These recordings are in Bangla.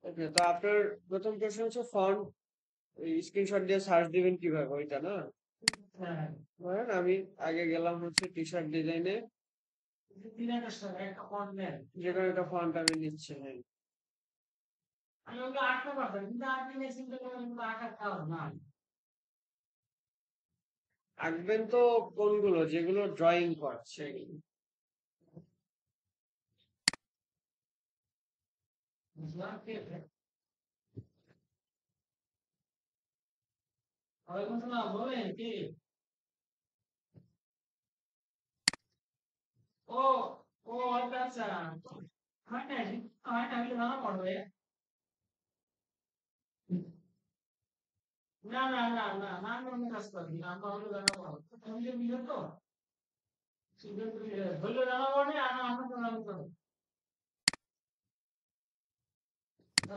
ওকে, তো আপনার প্রথম প্রশ্ন হচ্ছে ফন্ট স্ক্রিনশট দিয়ে সার্চ দিবেন কিভাবে, ওইটা না? হ্যাঁ, ধরেন আমি আগে গেলাম হচ্ছে টি শার্ট ডিজাইনে, যে কোনো একটা ফন্ট আমি নিচ্ছি, হ্যাঁ। আমি ওগুলো আঁকতে পারতাম, কিন্তু আপনি মেশিন থেকে ওগুলো আঁকা খাওয়া না। আঁকবেন তো কোনগুলো, যেগুলো ড্রয়িং করা সেগুলো। বুঝলাম, ঠিক আছে। ওয়ালাইকুম আসসালাম, বলেন কি? ও, ও আচ্ছা আচ্ছা। হয় না, হয় না, আমি ভালো পড়বে। না না না না না, আমি অন্য কাজ করি, আমরা হলো জানাবো। তুমি যে মিলে তো হলো জানাবো না, আমরা তো জানাবো।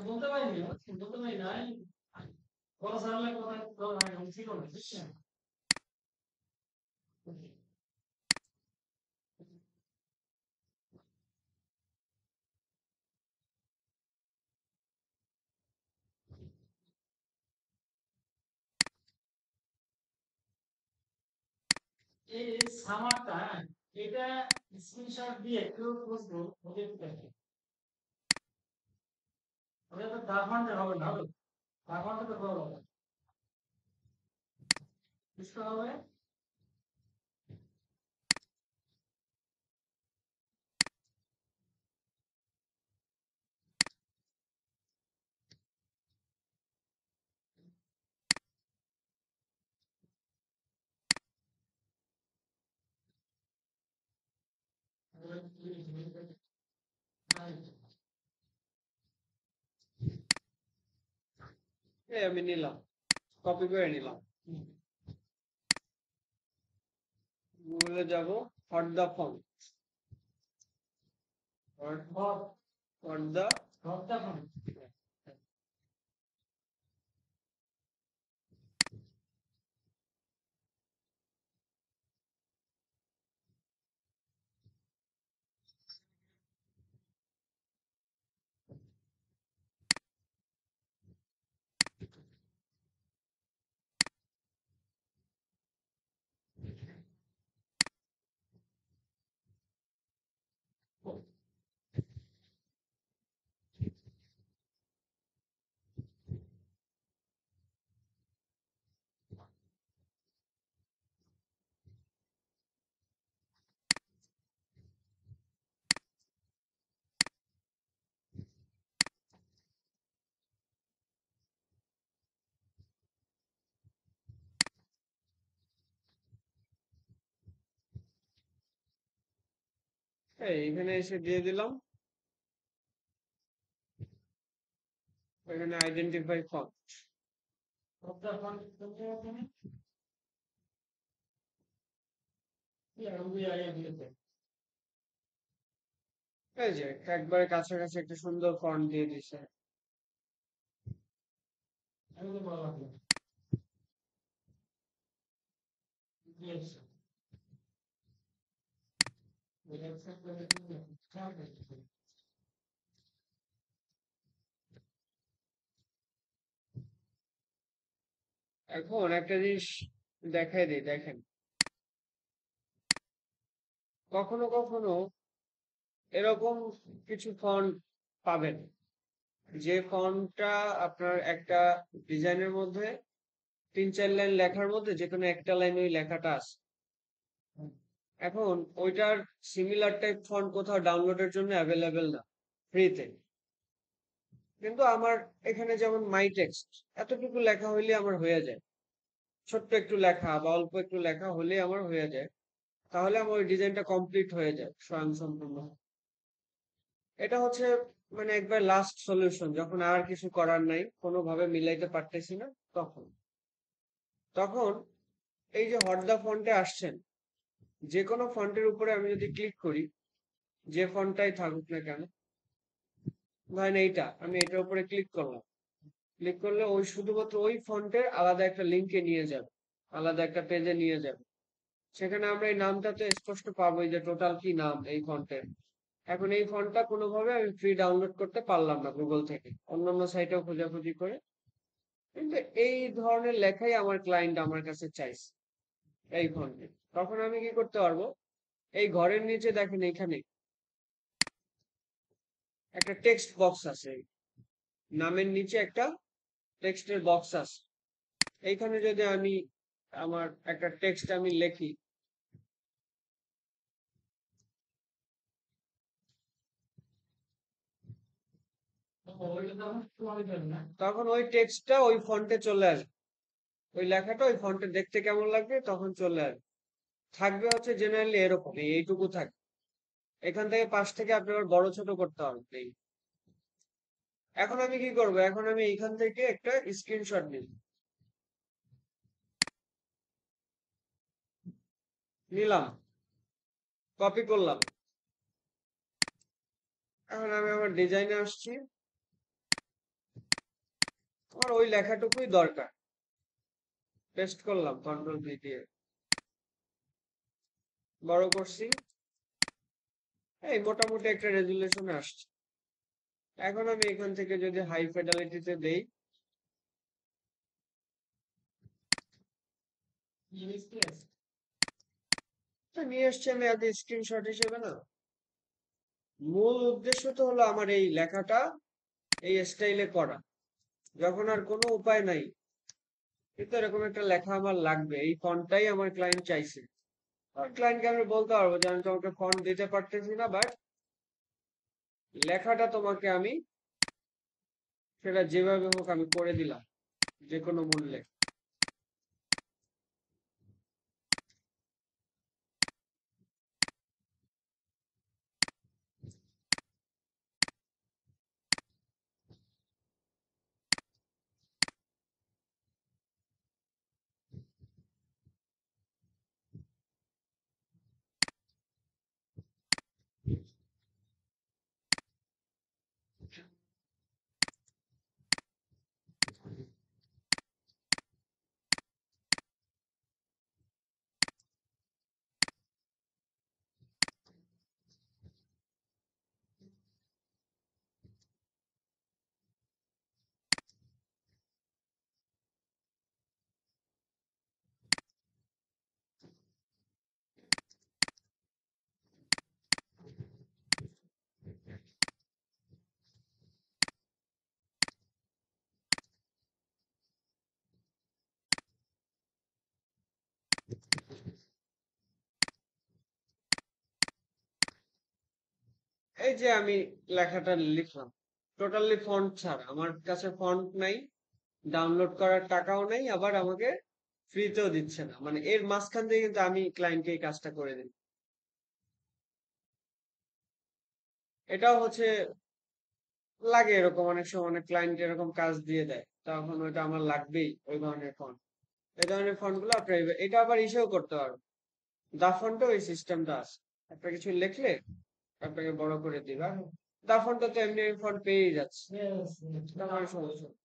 বলতে পারিনি, বলতে পারি না। বড় সারলে কোথায় ছিল না, বুঝছেন? এই সামারটা, এটা স্ক্রিনশট দিয়ে একটু বুঝবো, ওকে দেখে। ওটা তো দাফানটা হবে না, হবে দাফানটা তো বড় হবে, বুঝতে হবে। এই আমি নিলাম, কপি করে নিলাম। গুগলে যাব, হট দা ফন্ট, হট দা ফন্ট। এই এখানে এসে দিয়ে দিলাম, এখানে আইডেন্টিফাই ফন্ট। হট দা ফন্ট এই যে একবারে কাছাকাছি একটা সুন্দর ফন্ট দিয়ে দিছে। এখন একটা জিনিস দেখাই দিই, দেখেন। কখনো কখনো এরকম কিছু ফন্ট পাবেন, যে ফন্টটা আপনার একটা ডিজাইনের মধ্যে 3-4 লাইন লেখার মধ্যে যে কোনো একটা লাইন ওই লেখাটা আছে। এখন ওইটার সিমিলার টাইপ ফন্ট কোথাও ডাউনলোডের জন্য অ্যাভেলেবেল না, ফ্রিতে। কিন্তু আমার এখানে যেমন মাই টেক্সট, এতটুকু লেখা হইলে আমার হয়ে যায়, ছোট্ট একটু লেখা বা অল্প একটু লেখা হলে আমার হয়ে যায়, তাহলে আমার ওই ডিজাইনটা কমপ্লিট হয়ে যায় স্বয়ংসম্পূর্ণ। এটা হচ্ছে মানে একবার লাস্ট সলিউশন, যখন আর কিছু করার নাই, কোনোভাবে মিলাইতে পারতেছি না, তখন তখন এই যে হট দা ফন্টে আসছেন, যে কোনো ফন্টের উপরে আমি যদি ক্লিক করি, যে ফন্টটাই থাকুক না কেন, ধরেন এইটা, আমি এটার উপরে ক্লিক করলাম, ক্লিক করলে ওই শুধুমাত্র ওই ফন্টের আলাদা একটা লিঙ্কে নিয়ে যাবে, আলাদা একটা পেজে নিয়ে যাবে। সেখানে আমরা এই নামটা তো স্পষ্ট পাবোই, যে টোটাল কি নাম এই ফন্টের। এখন এই ফন্টটা কোনোভাবে আমি ফ্রি ডাউনলোড করতে পারলাম না গুগল থেকে, অন্যান্য সাইটেও খোঁজাখুঁজি করে, কিন্তু এই ধরনের লেখাই আমার ক্লায়েন্ট আমার কাছে চাইছে এই ফন্টে। তখন আমি কি করতে পারবো, এই ঘরের নিচে দেখেন এখানে একটা টেক্সট বক্স আছে, নামের নিচে একটা টেক্সটের বক্স আছে। এইখানে যদি আমি আমার একটা টেক্সট আমি লিখি, তখন ওই টেক্সটটা ওই ফন্টে চলে আসবে, ওই লেখাটা ওই ফন্টে দেখতে কেমন লাগবে তখন চলে আসবে। থাকবে হচ্ছে জেনারেলি এরকম, এইটুকু থাকবে। এখান থেকে পাশ থেকে আপনি আবার বড় ছোট করতে পারবেন এখন আমি কি করব, এখন আমি এইখান থেকে একটা স্ক্রিনশট নিব, নিলাম, কপি করলাম। এখন আমি আমার ডিজাইনে আসছি, আমার ওই লেখাটুকুই দরকার, পেস্ট করলাম কন্ট্রোল ভি দিয়ে, বড় করছি, এই মোটামুটি একটা রেজুলেশনে আসছে। এখন আমি এখান থেকে যদি হাই ফিডেলিটিতে দেই, নিয়ে এসছি আমি আগে স্ক্রিনশট হিসেবে না। মূল উদ্দেশ্য তো হলো আমার এই লেখাটা এই স্টাইলে করা, যখন আর কোনো উপায় নাই, কিন্তু এরকম একটা লেখা আমার লাগবে, এই ফন্টটাই আমার ক্লায়েন্ট চাইছে। আর ক্লায়েন্টকে আমি বলতে পারবো যে আমি তোমাকে ফন্ট দিতে পারতেছি না, বাট লেখাটা তোমাকে আমি সেটা যেভাবে হোক আমি করে দিলাম, যে কোনো মূল্যে। এই যে আমি লেখাটা লিখলাম, টোটালি ফন্ট ছাড়া, আমার কাছে ফন্ট নাই, ডাউনলোড করার টাকাও নাই, আবার আমাকে ফ্রিতেও দিচ্ছে না, মানে এর মাঝখান থেকে কিন্তু আমি ক্লায়েন্টকে এই কাজটা করে দিই। এটাও হচ্ছে লাগে, এরকম অনেক সময় অনেক ক্লায়েন্ট এরকম কাজ দিয়ে দেয়, তখন ওইটা আমার লাগবেই ওই ধরনের ফন্ট। এই ধরনের ফন্ট গুলো আপনি এটা আবার ইসেও করতে পারবেন, দা ফন্টে ওই সিস্টেমটা আছে, একটা কিছু লিখলে আপনাকে বড় করে দিবা, দা ফন্টে তো এমনি ফন্ট পেয়েই যাচ্ছে, আমার সমস্যা নেই।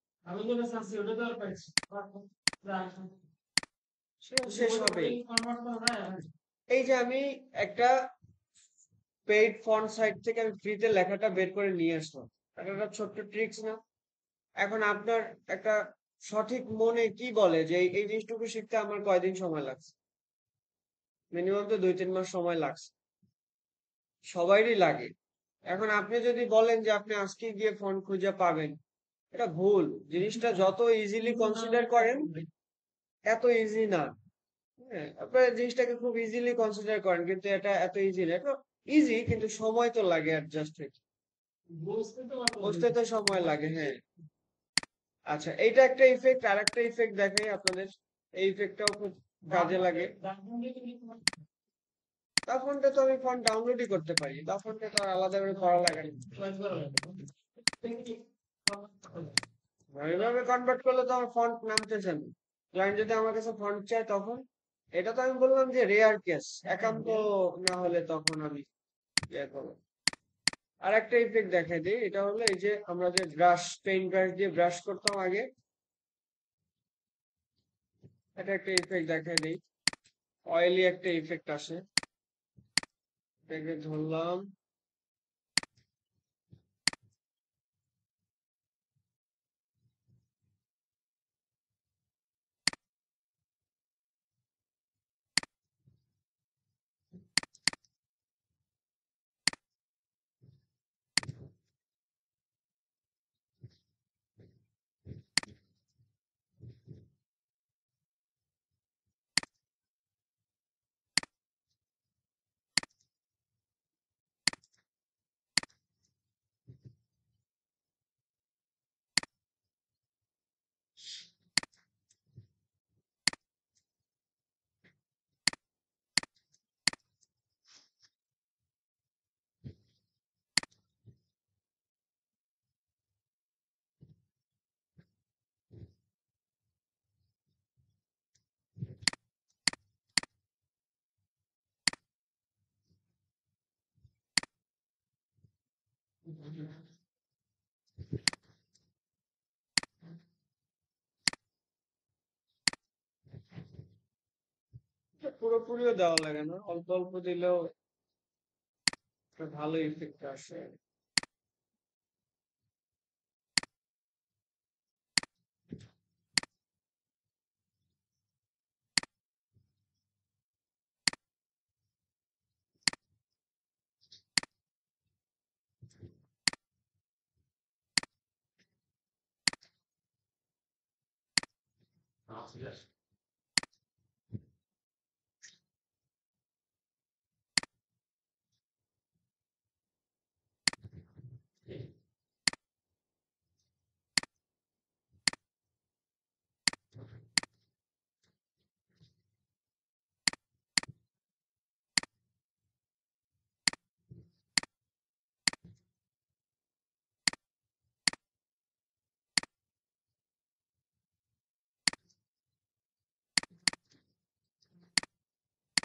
শেষ হবে। এই যে আমি একটা পেইড ফন্ট সাইট থেকে আমি ফ্রিতে লেখাটা বের করে নিয়ে আসলাম, এটা একটা ছোট্ট ট্রিক্স না? এখন আপনার একটা সঠিক মনে কি বলে যে এই জিনিসটুকু শিখতে আমার কয়দিন সময় লাগছে? মিনিমাম তো 2-3 মাস সময় লাগছে, সবারই লাগে। এখন আপনি যদি বলেন যে আপনি আজকে গিয়ে ফন্ট খুঁজে পাবেন, এটা ভুল। জিনিসটা যত ইজিলি কনসিডার করেন এত ইজি না। হ্যাঁ, আপনারা জিনিসটাকে খুব ইজিলি কনসিডার করেন, কিন্তু এটা এত ইজি না। এটা ইজি, কিন্তু সময় তো লাগে অ্যাডজাস্ট হইতে, বুঝতে তো সময় লাগে। হ্যাঁ, আচ্ছা, এইটা একটা ইফেক্ট। আর একটা ইফেক্ট দেখাই আপনাদের, এই ইফেক্টটাও খুব কাজে লাগে। তখনটা তো আমি ফন্ট ডাউনলোডই করতে পারি, তখনটা তো আর আলাদা করে করা লাগে না। এভাবে কনভার্ট করলে তো আমার ফন্ট নামতেছে না। ক্লায়েন্ট যদি আমার কাছে ফন্ট চায় তখন, এটা তো আমি বললাম যে রেয়ার কেস, একান্ত না হলে তখন আমি ইয়ে করবো। আর একটা ইফেক্ট দেখাই দিই, এটা হলো এই যে আমরা যে ব্রাশ, পেইন্ট ব্রাশ দিয়ে ব্রাশ করতাম আগে, এটা একটা ইফেক্ট দেখাই দিই। অয়েলি একটা ইফেক্ট আসে, এটাকে ধরলাম, পুরোপুরিও দেওয়া লাগে না, অল্প অল্প দিলেও একটা ভালো ইফেক্ট আসে।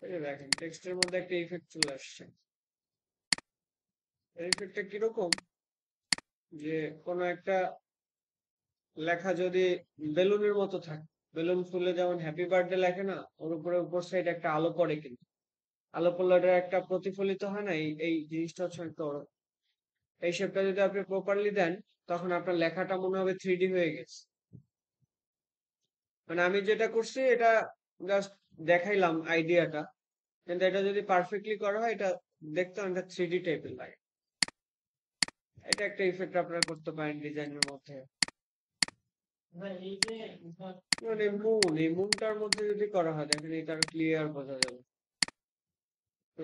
এই যে দেখেন টেক্সটের মধ্যে একটা ইফেক্ট চলে আসছে। এই ইফেক্টটা কিরকম, যে কোনো একটা লেখা যদি বেলুনের মতো থাকে, বেলুন ফুলে যেমন হ্যাপি বার্থডে লেখে না, ওর উপরে উপর সাইড একটা আলো পড়ে, কিন্তু আলো পড়লে ওটা একটা প্রতিফলিত হয় না, এই এই জিনিসটা হচ্ছে একটা এই শেপটা যদি আপনি প্রপারলি দেন, তখন আপনার লেখাটা মনে হবে 3D হয়ে গেছে। মানে আমি যেটা করছি এটা জাস্ট দেখাইলাম আইডিয়াটা, কিন্তু এটা যদি পারফেক্টলি করা হয়, এটা দেখতে অনেকটা 3D টাইপের লাগে। এটা একটা ইফেক্ট আপনারা করতে পারেন ডিজাইনের মধ্যে। মানে মুন, এই মুনটার মধ্যে যদি করা হয়, দেখেন এটা আরো ক্লিয়ার বোঝা যাবে। তো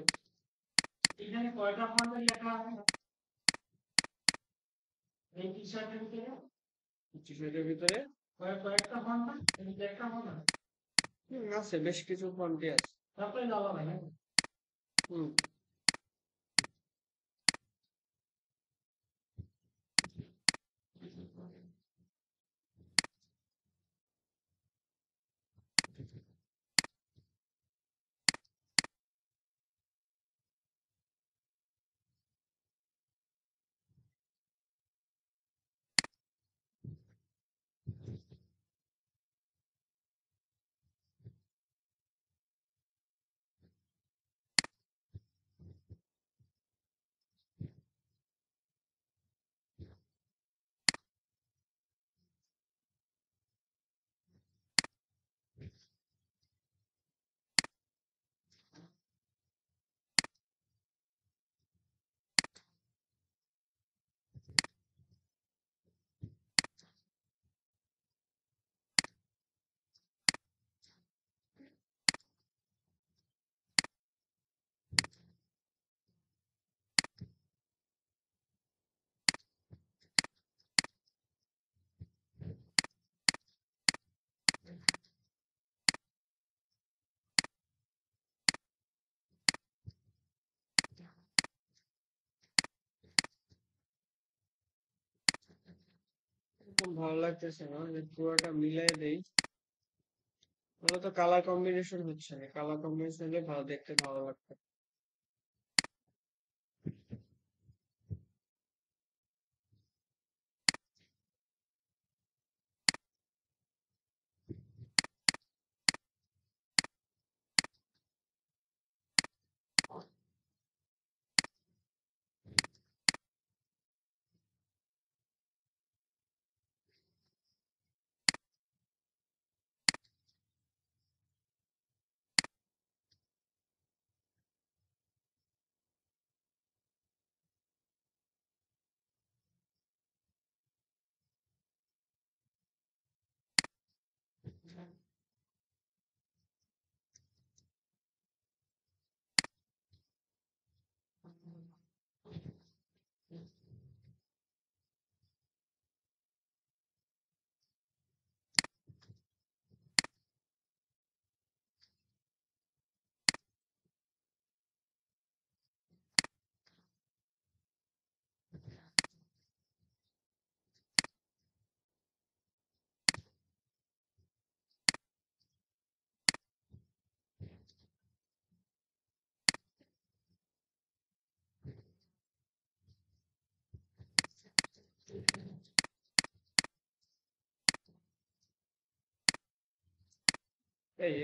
এখানে কয়টা ফন্টের লেখা আছে এই টি শার্টের ভিতরে? টি-শার্টের ভিতরে কয়েকটা ফন্ট না, এদিকে একটা ফন্ট না, আছে, বেশ কিছু ফন্টই আছে। তারপরে লালা ভাই। হুম। এরকম ভালো লাগতেছে না, যে পুরোটা মিলাই দেই। মূলত কালার কম্বিনেশন হচ্ছে না, কালার কম্বিনেশন হলে ভালো, দেখতে ভালো লাগবে।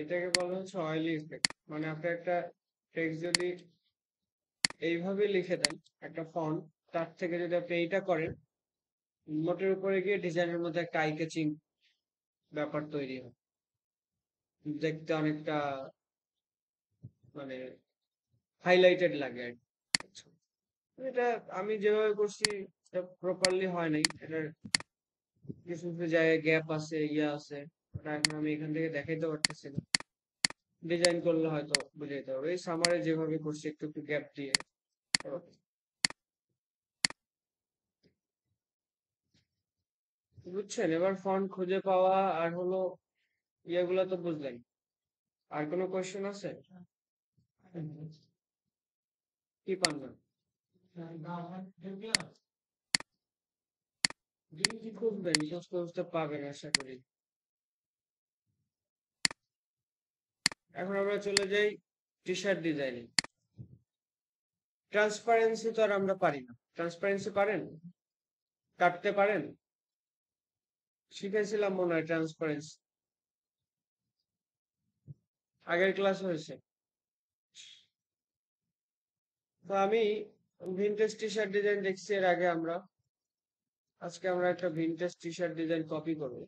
এটাকে বলা হচ্ছে অয়েলি ইফেক্ট। মানে আপনি একটা টেক্সট যদি এইভাবে লিখে দেন, একটা ফন্ট, তার থেকে যদি আপনি এইটা করেন, নোটের উপরে গিয়ে ডিজাইনের মধ্যে একটা আই ক্যাচিং ব্যাপার তৈরি হয়, দেখতে অনেকটা মানে হাইলাইটেড লাগে আর কি। আচ্ছা, এটা আমি যেভাবে করছি প্রপারলি হয় নাই, এটার কিছু কিছু জায়গায় গ্যাপ আছে, ইয়ে আছে, ওটা এখন আমি এখান থেকে দেখাইতে পারতেছি না। ডিজাইন করলে হয়তো বুঝে যেতে হবে। এই সামারে যেভাবে করছি একটু একটু গ্যাপ দিয়ে। বুঝছেন? এবার ফন্ট খুঁজে পাওয়া আর হলো ইয়েগুলা তো বুঝলেন। আর কোনো কোয়েশ্চেন আছে? কি পান না? খুঁজবেন, খুঁজতে খুঁজতে পাবেন আশা করি। এখন আমরা চলে যাই টি শার্ট ডিজাইনিং। ট্রান্সপারেন্সি তো আর আমরা পারি না। ট্রান্সপারেন্সি পারেন? কাটতে পারেন? শিখেছিলাম মনে হয় ট্রান্সপারেন্সি, আগের ক্লাস হয়েছে। তো আমি ভিনটেজ টি শার্ট ডিজাইন দেখছি এর আগে আমরা। আজকে আমরা একটা vintage T shirt design copy করবো।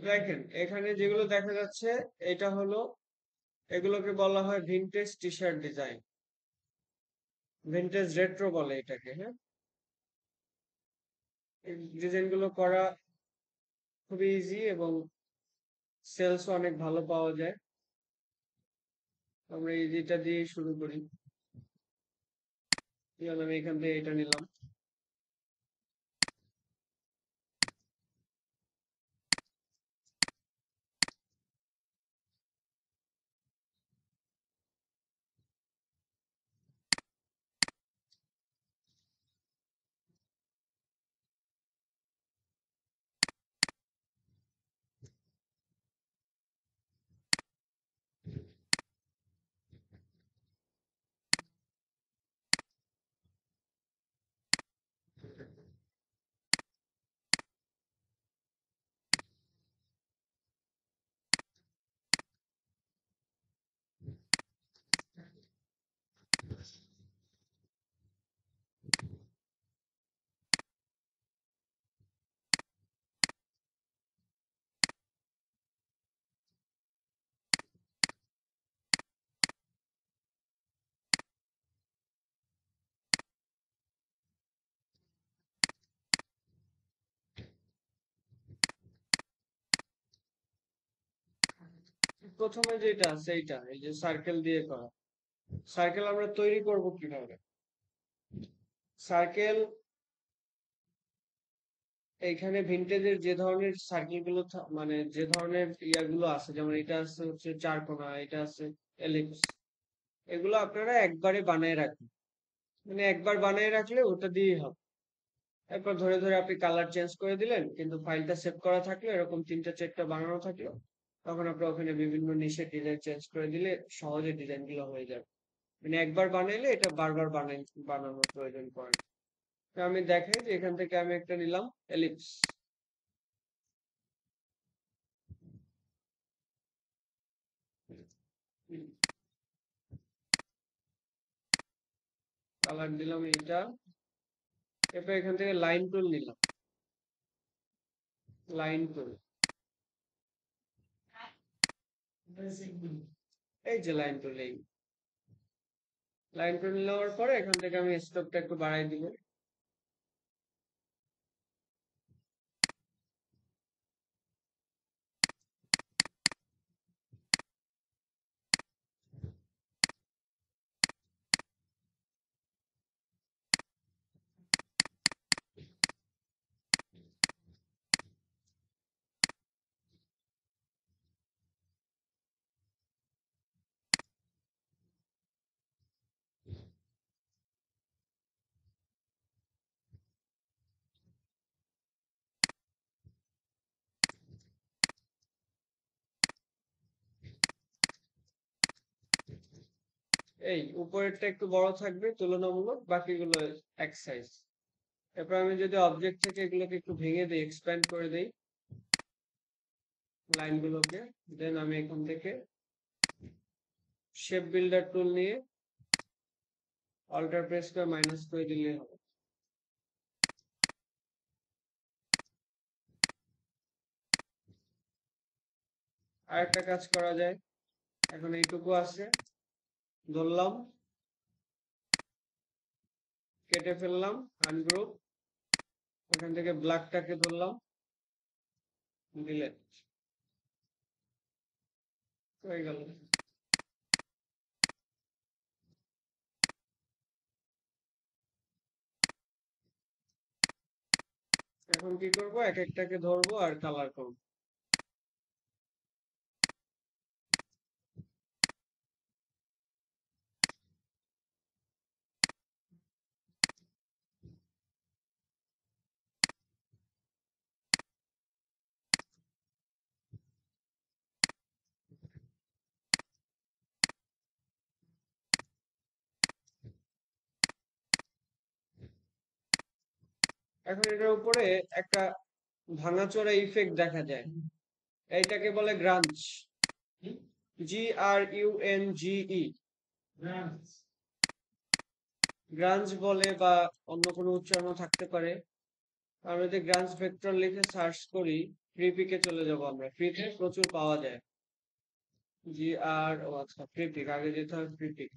দেখেন এখানে যেগুলো দেখা যাচ্ছে, এটা হলো, এগুলোকে বলা হয় vintage T shirt design. Vintage retro বলে এটাকে, হ্যাঁ। এই ডিজাইন গুলো করা খুবই ইজি এবং সেলস অনেক ভালো পাওয়া যায়। আমরা ইজিটা দিয়ে শুরু করি। যেমন আমি এখান থেকে এটা নিলাম। প্রথমে যেটা আছে এইটা, এই যে সার্কেল দিয়ে করা। সার্কেল আমরা তৈরি করব কিভাবে? সার্কেল এইখানে ভিন্টেজের যে ধরনের সার্কেল গুলো মানে যে ধরনের ইয়াগুলো আছে, যেমন এটা আছে হচ্ছে চারকোনা, এটা আছে এলিপস, এগুলো আপনারা একবারে বানায় রাখবেন। মানে একবার বানিয়ে রাখলে ওটা দিয়েই হবে। এরপর ধরে ধরে আপনি কালার চেঞ্জ করে দিলেন, কিন্তু ফাইলটা সেভ করা থাকলো, এরকম তিনটা চারটা বানানো থাকলো, তখন আপনি ওখানে বিভিন্ন নিশের ডিজাইন চেঞ্জ করে দিলে সহজে ডিজাইন গুলো হয়ে যাবে। মানে একবার বানাইলে এটা বারবার বানানোর প্রয়োজন পড়ে না। তো আমি দেখাই যে এখান থেকে আমি একটা নিলাম এলিপস, কালার দিলাম এটা। এরপর এখান থেকে লাইন টুল নিলাম, লাইন টুল, এই যে লাইন টুল, এই লাইন টুল নেওয়ার পরে এখান থেকে আমি স্টোকটা একটু বাড়াই দিব। এই উপরেরটা একটু বড় থাকবে তুলনামূলক, বাকিগুলো এক সাইজ। এরপর আমি যদি অবজেক্ট থেকে এগুলোকে একটু ভেঙে দিই, এক্সপ্যান্ড করে দিই লাইনগুলোকে, দেন আমি এখান থেকে শেপ বিল্ডার টুল নিয়ে অল্টার প্রেস করে মাইনাস করে দিলে হবে। আর একটা কাজ করা যায়, এখন এইটুকু আছে, ধরলাম, কেটে ফেললাম, আনগ্রুপ, ওখান থেকে ব্ল্যাকটাকে ধরলাম, ডিলেট হয়ে গেল। এখন কি করব, এক একটাকে ধরবো আর কালার করব। এখন এটার উপরে একটা ভাঙাচোরা ইফেক্ট দেখা যায়, এইটাকে বলে গ্রাঞ্জ, GRUNGE, গ্রাঞ্জ বলে, বা অন্য কোনো উচ্চারণ থাকতে পারে। আমরা যদি গ্রাঞ্জ ভেক্টর লিখে সার্চ করি, ফ্রিপিকে চলে যাব আমরা, ফ্রিতে প্রচুর পাওয়া যায়। ও আচ্ছা, ফ্রিপিক আগে যেতে হবে, ফ্রিপিক।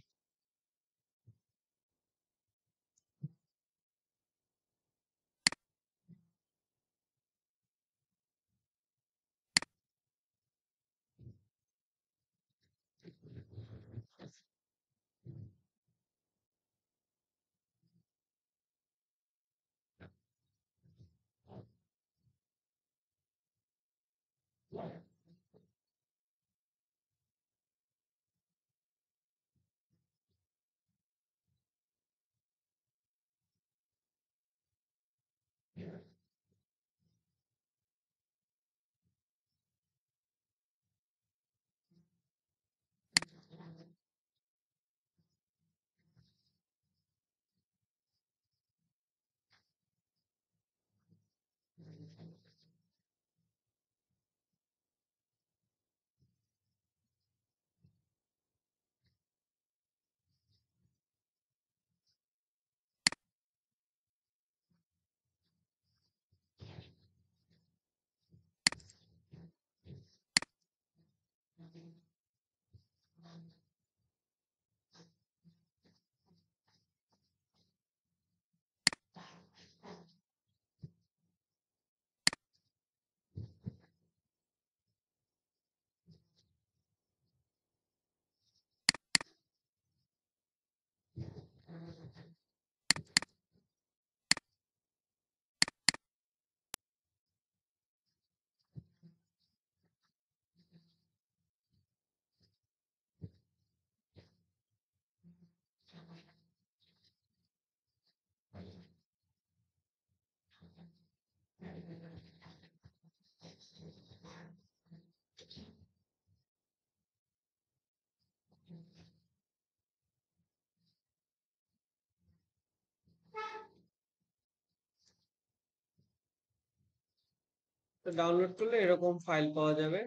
তো ডাউনলোড করলে এরকম ফাইল পাওয়া যাবে।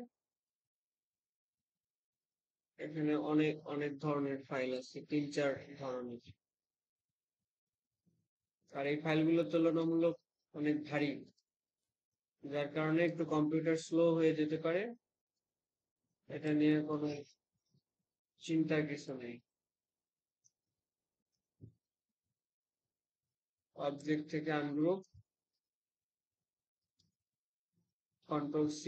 এখানে অনেক অনেক ধরনের ফাইল আছে, 3-4 ধরনের। আর এই ফাইলগুলো তুলনামূলক অনেক ভারী, যার কারণে একটু কম্পিউটার স্লো হয়ে যেতে পারে, এটা নিয়ে কোনো চিন্তার কিছু নেই। অবজেক্ট থেকে আনগ্রুপ, কন্ট্রোল-C,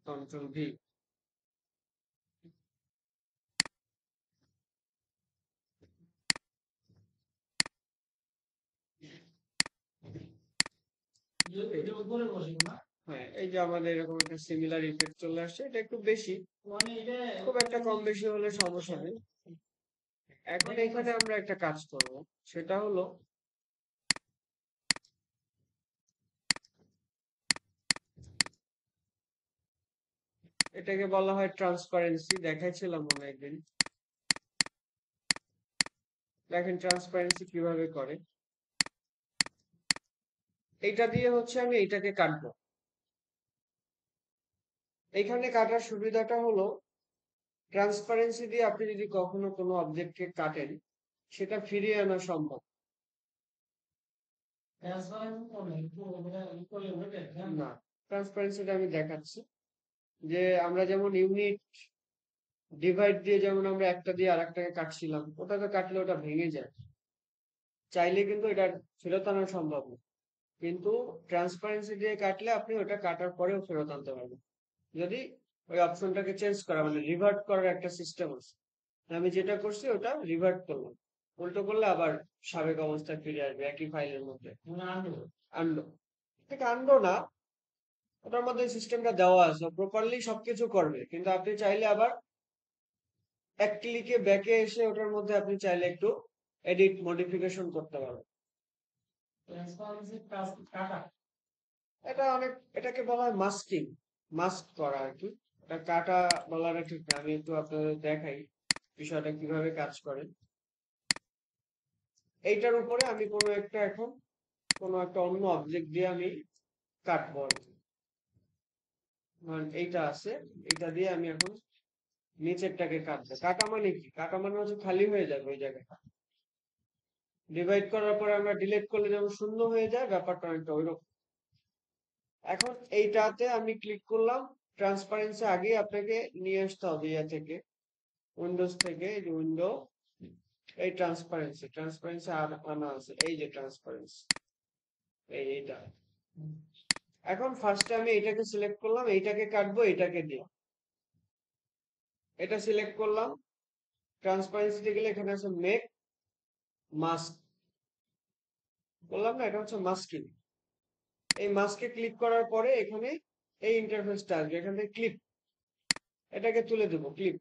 কন্ট্রোল-V। হ্যাঁ, এই যে আমাদের এরকম একটা সিমিলার ইফেক্ট চলে আসছে, এটা একটু বেশি, খুব একটা কম বেশি হলে সমস্যা নেই। এখন এখানে আমরা একটা কাজ করব, সেটা হলো এটাকে বলা হয় ট্রান্সপারেন্সি, দেখাইছিলাম মনে হয় একদিন। দেখেন ট্রান্সপারেন্সি কিভাবে করে। এইটা দিয়ে হচ্ছে আমি এইটাকে কাটবো। এখানে কাটার সুবিধাটা হলো ট্রান্সপারেন্সি দিয়ে আপনি যদি কখনো কোনো অবজেক্টকে কাটেন সেটা ফিরিয়ে আনা সম্ভব না। ট্রান্সপারেন্সিটা আমি দেখাচ্ছি যে আমরা যেমন ইউনিট ডিভাইড দিয়ে যেমন আমরা একটা দিয়ে আরেকটাকে কাটছিলাম, ওটাকে কাটলে ওটা ভেঙে যায়, চাইলে কিন্তু এটা ফেরত আনা সম্ভব না। কিন্তু ট্রান্সপারেন্সি দিয়ে কাটলে আপনি ওটা কাটার পরেও ফেরত আনতে পারবেন, যদি ওই অপশনটাকে চেঞ্জ করা মানে রিভার্ট করার একটা সিস্টেম আছে। আমি যেটা করছি ওটা রিভার্ট করলাম, উল্টো করলে আবার সাবেক অবস্থায় ফিরে আসবে একই ফাইলের মধ্যে। আনলো ঠিক আনলো না, ওটার মধ্যে সিস্টেমটা দেওয়া আছে, প্রপারলি সবকিছু করবে, কিন্তু আপনি চাইলে আবার এক ক্লিকে ব্যাকে এসে ওটার মধ্যে আপনি চাইলে একটু এডিট মডিফিকেশন করতে পারবেন। এটা অনেক, এটাকে বলা হয় মাস্কিং, মাস্ক করা আর কি। এটা কাটা বলাটা ঠিক না, আমি একটু আপনাদের দেখাই বিষয়টা কিভাবে কাজ করে। এইটার উপরে আমি কোনো একটা অন্য অবজেক্ট দিয়ে আমি কাটবো আর কি। এইটা আছে, এটা দিয়ে আমি এখন নিচেরটাকে কাটবো। কাটা মানে কি? কাটা মানে হচ্ছে খালি হয়ে যাবে ওই জায়গাটা। ডিভাইড করার পরে আমরা ডিলিট করলে যেমন শূন্য হয়ে যায়, ব্যাপারটা অনেকটা ওইরকম। এখন এইটাতে আমি ক্লিক করলাম, ট্রান্সপারেন্সি আগেই আপনাকে নিয়ে আসতে হবে ইয়া থেকে, উইন্ডোজ থেকে। এই যে উইন্ডো, এই ট্রান্সপারেন্সি আনা আছে, এই যে ট্রান্সপারেন্সি, এইটা। এখন ফার্স্টে আমি এইটাকে সিলেক্ট করলাম, এইটাকে কাটবো এইটাকে দিয়ে, এটা সিলেক্ট করলাম। ট্রান্সপারেন্সিতে গেলে এখানে আছে মেক মাস্ক, বললাম না এটা হচ্ছে মাস্কিং। এই মাস্কে ক্লিক করার পরে এখানে এই ইন্টারফেসটা আসবে, এখান থেকে ক্লিপ, এটাকে তুলে দেবো ক্লিপ।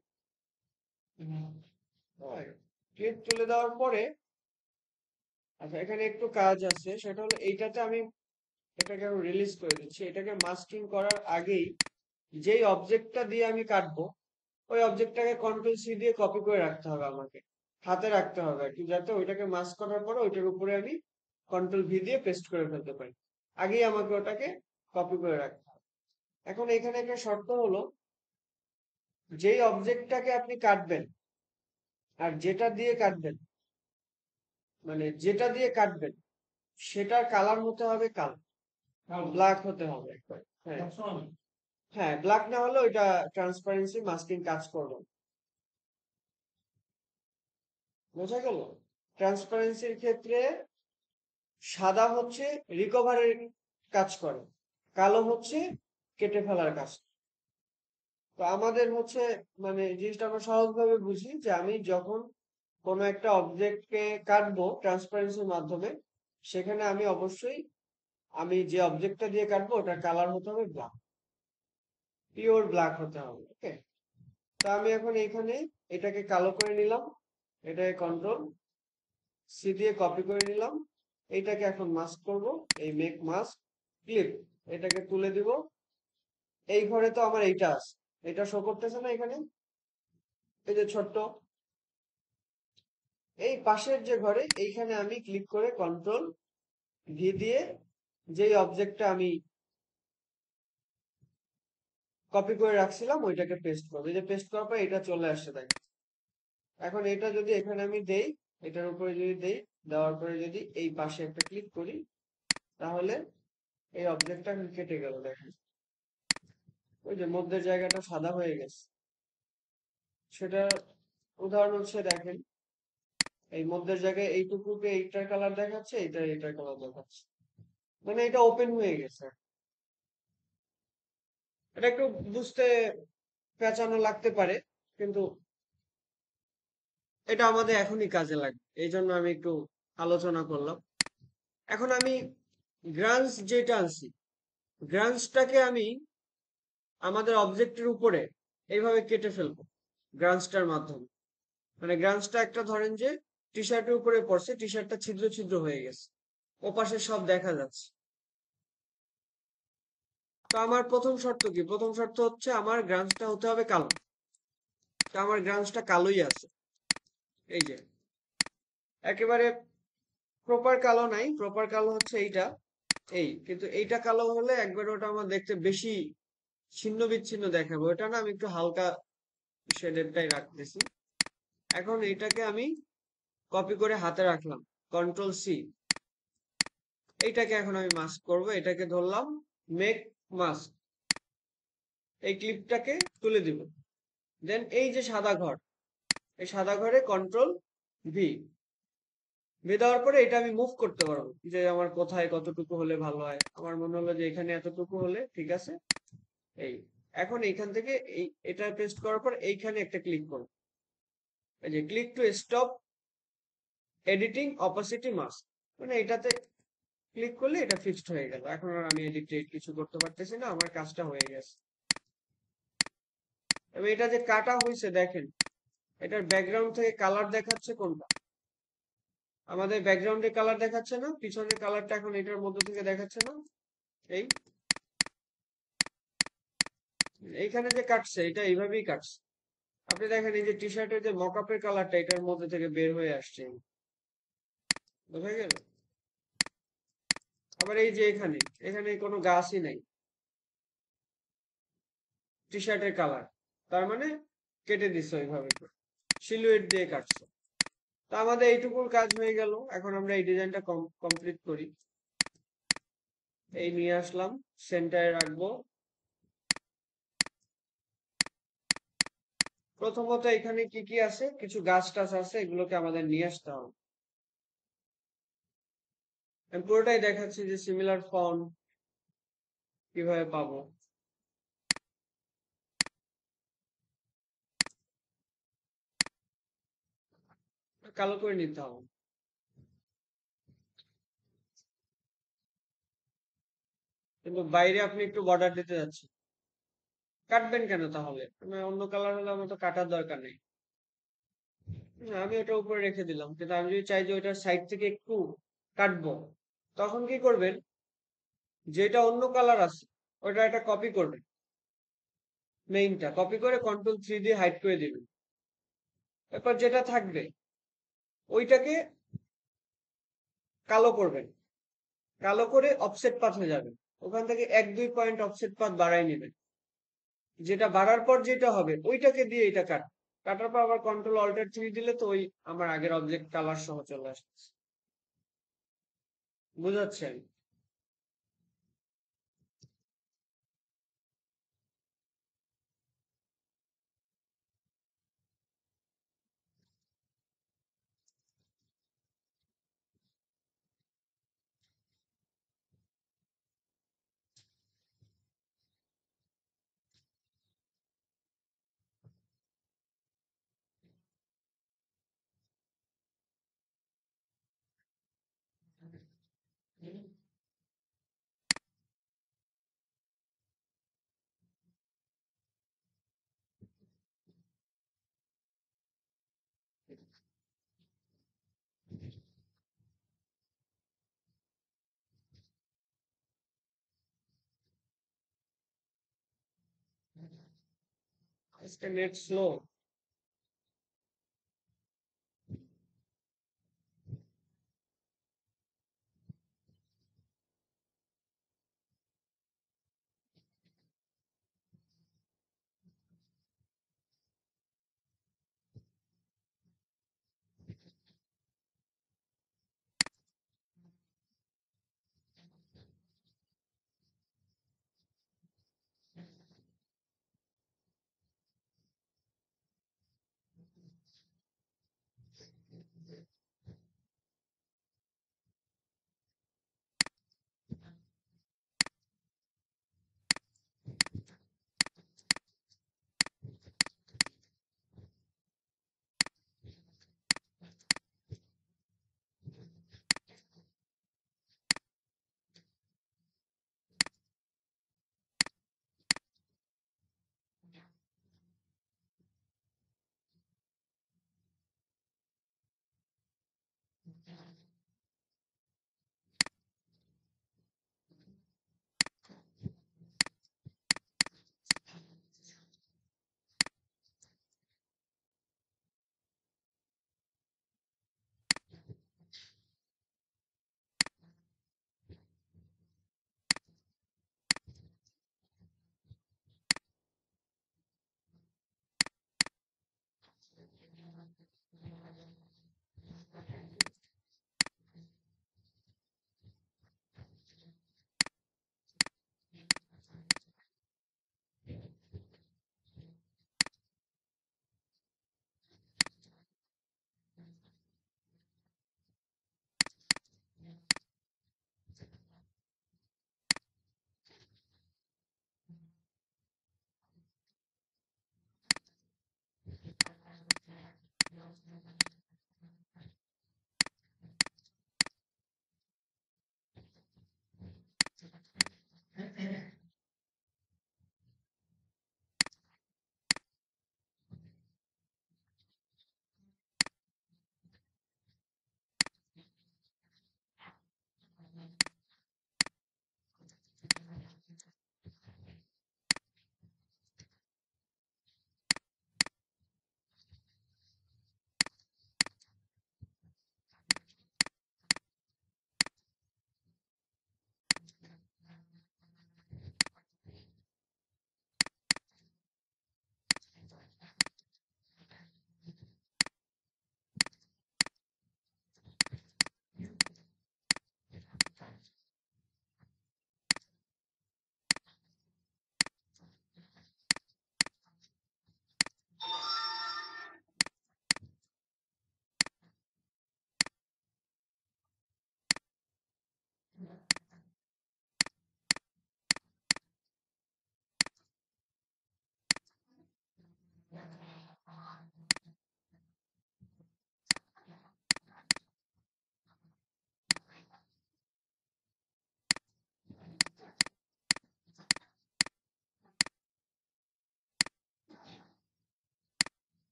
ক্লিপ তুলে দেওয়ার পরে আচ্ছা এখানে একটু কাজ আছে, সেটা হলো এইটাতে আমি এটাকে রিলিজ করে দিচ্ছি। এটাকে মাস্কিং করার আগেই যেই অবজেক্টটা দিয়ে আমি কাটবো ওই অবজেক্টটাকে কন্ট্রোল সি দিয়ে কপি করে রাখতে হবে, আমাকে হাতে রাখতে হবে আর কি, যাতে ওইটাকে মাস্ক করার পরে ওইটার উপরে আমি কন্ট্রোল ভি দিয়ে পেস্ট করে ফেলতে পারি। আগেই আমাকে ওটাকে কপি করে রাখতে হবে। এখন এখানে একটা শর্ত হলো, যেই অবজেক্টটাকে আপনি কাটবেন আর যেটা দিয়ে কাটবেন সেটার কালার হতে হবে কালো, ব্ল্যাক হতে হবে একবার। হ্যাঁ হ্যাঁ, ব্ল্যাক না হলে ওইটা ট্রান্সপারেন্সি মাস্কিং কাজ করবে না। বোঝা গেল? ট্রান্সপারেন্সির ক্ষেত্রে সাদা হচ্ছে রিকভারের কাজ করে, কালো হচ্ছে কেটে ফেলার কাজ। তো আমাদের হচ্ছে জিনিসটা আমরা সহজভাবে বুঝি যে আমি যখন কোনো একটা অবজেক্টকে কাটবো ট্রান্সপারেন্সির মাধ্যমে, সেখানে আমি অবশ্যই আমি যে অবজেক্টটা দিয়ে কাটবো ওটার কালার হতে হবে ব্ল্যাক, পিওর ব্ল্যাক হতে হবে। ওকে, তা আমি এখন এইখানে এটাকে কালো করে নিলাম, এটাকে কন্ট্রোল সি দিয়ে কপি করে নিলাম, এইটাকে এখন মাস্ক করব, এই মেক মাস্ক ক্লিপ, এটাকে তুলে দিব। এই ঘরে তো আমার এইটা আছে, এটা শো করতেছে না এখানে, এই যে ছোট্ট, এই পাশের যে ঘরে এইখানে আমি ক্লিক করে কন্ট্রোল ভি দিয়ে যেই অবজেক্টটা আমি কপি করে রাখছিলাম ওইটাকে পেস্ট করবো। এই যে পেস্ট করার পর এটা চলে আসছে দেখেন। এখন এটা যদি এখানে আমি দেই, এটার উপরে যদি দেই, দেওয়ার পরে যদি এই পাশে একটা ক্লিক করি, তাহলে এই অবজেক্টটা কেটে গেল দেখেন। ওই যে মধ্যের জায়গাটা সাদা হয়ে গেছে, সেটার উদাহরণ হচ্ছে দেখেন, এই মধ্যের জায়গায় এইটুকুকে এইটার কালার দেখাচ্ছে, এইটার কালার দেখাচ্ছে, এটা ওপেন হয়ে গেছে। এটা একটু বুঝতে পেঁচানো লাগতে পারে, কিন্তু এটা আমাদের এখনই কাজে লাগবে, এই জন্য আমি একটু আলোচনা করলাম। এখন আমি গ্রান্স যেটা আনছি, গ্রান্সটাকে আমি আমাদের অবজেক্টের উপরে এইভাবে কেটে ফেলবো গ্রান্সটার মাধ্যমে। গ্রান্সটা একটা ধরেন যে টি শার্টের উপরে পড়ছে, টি শার্টটা ছিদ্র ছিদ্র হয়ে গেছে, ওপাশে সব দেখা যাচ্ছে। তো আমার প্রথম শর্ত কি? প্রথম শর্ত হচ্ছে আমার গ্রাঞ্চটা হতে হবে কালো। তো আমার গ্রাঞ্চটা কালোই আছে। এই যে একেবারে প্রপার কালো নাই, প্রপার কালো হচ্ছে এইটা। এই কিন্তু এইটা কালো হলে একবারে ওটা আমার দেখতে বেশি ছিন্ন বিচ্ছিন্ন দেখাবে, ওটা না, আমি একটু হালকা শেডেরটাই রাখতেছি। এখন এইটাকে আমি কপি করে হাতে রাখলাম, কন্ট্রোল C। এইটাকে এখন আমি মাস্ক করব, এটাকে ধরলাম, মেক মাস্ক, এই ক্লিপটাকে তুলে দিব। দেন এই যে সাদা ঘর, এই সাদা ঘরে কন্ট্রোল ভি দেওয়ার পরে এটা আমি মুভ করতে পারবো, যে আমার কোথায় কতটুকু হলে ভালো হয়। আমার মনে হলো যে এখানে এতটুকু হলে ঠিক আছে। এই এখন এইখান থেকে এটা পেস্ট করার পর এইখানে একটা ক্লিক করব, এই যে click to stop editing opacity mask, মানে এটাতে ক্লিক করলে এটা ফিক্সড হয়ে গেল। এখন আর আমি এডিট কিছু করতে পারতেছি না, আমার কাজটা হয়ে গেছে। এবার এটা যে কাটা হয়েছে দেখেন, এটার ব্যাকগ্রাউন্ড থেকে কালার দেখাচ্ছে কোনটা? আমাদের ব্যাকগ্রাউন্ডে কালার দেখাচ্ছে না, পিছনের কালারটা এখন এটার মধ্যে থেকে দেখাচ্ছে না। এই এইখানে যে কাটছে এটা এইভাবেই কাটছে। আপনি দেখেন এই যে টি শার্টের যে মকআপের কালারটা এটার মধ্যে থেকে বের হয়ে আসছে, বোঝা গেল? আবার এই যে এখানে এখানে কোনো গাছই নাই, টি শার্টের কালার, তার মানে কেটে দিচ্ছে ওইভাবে করে, সিলুয়েট দিয়ে কাটছে। তো আমাদের এইটুকুর কাজ হয়ে গেল। এখন আমরা এই ডিজাইনটা কমপ্লিট করি। এই নিয়ে আসলাম, সেন্টারে রাখবো। প্রথমত এখানে কি কি আছে, কিছু গাছ টাছ আছে, এগুলোকে আমাদের নিয়ে আসতে হবে। আমি পুরোটাই দেখাচ্ছি যে সিমিলার ফন্ট কিভাবে পাবো। কালো করে নিতে হবে, কিন্তু বাইরে আপনি একটু বর্ডার দিতে যাচ্ছেন, কাটবেন কেন তাহলে? মানে অন্য কালার হলে আমার তো কাটার দরকার নেই। না, আমি ওটা উপরে রেখে দিলাম, কিন্তু আমি যদি চাই যে ওইটার সাইড থেকে একটু কাটবো, তখন কি করবেন, যেটা অন্য কালার আছে ওটা একটা কপি করবেন, মেইনটা কপি করে কন্ট্রোল 3 দিয়ে হাইড করে দিবেন। এরপর যেটা থাকবে ওইটাকে কালো করবেন, কালো করে অফসেট পাথে যাবেন, ওখান থেকে 1-2 পয়েন্ট অফসেট পাথ বাড়াই নেবেন। যেটা বাড়ার পর যেটা হবে ওইটাকে দিয়ে এটা কাটার পর আবার কন্ট্রোল-অল্টার-3 দিলে তো ওই আমার আগের অবজেক্ট কালার সহ চলে আসছে। বুঝাচ্ছেন? আজকে নেট স্লো।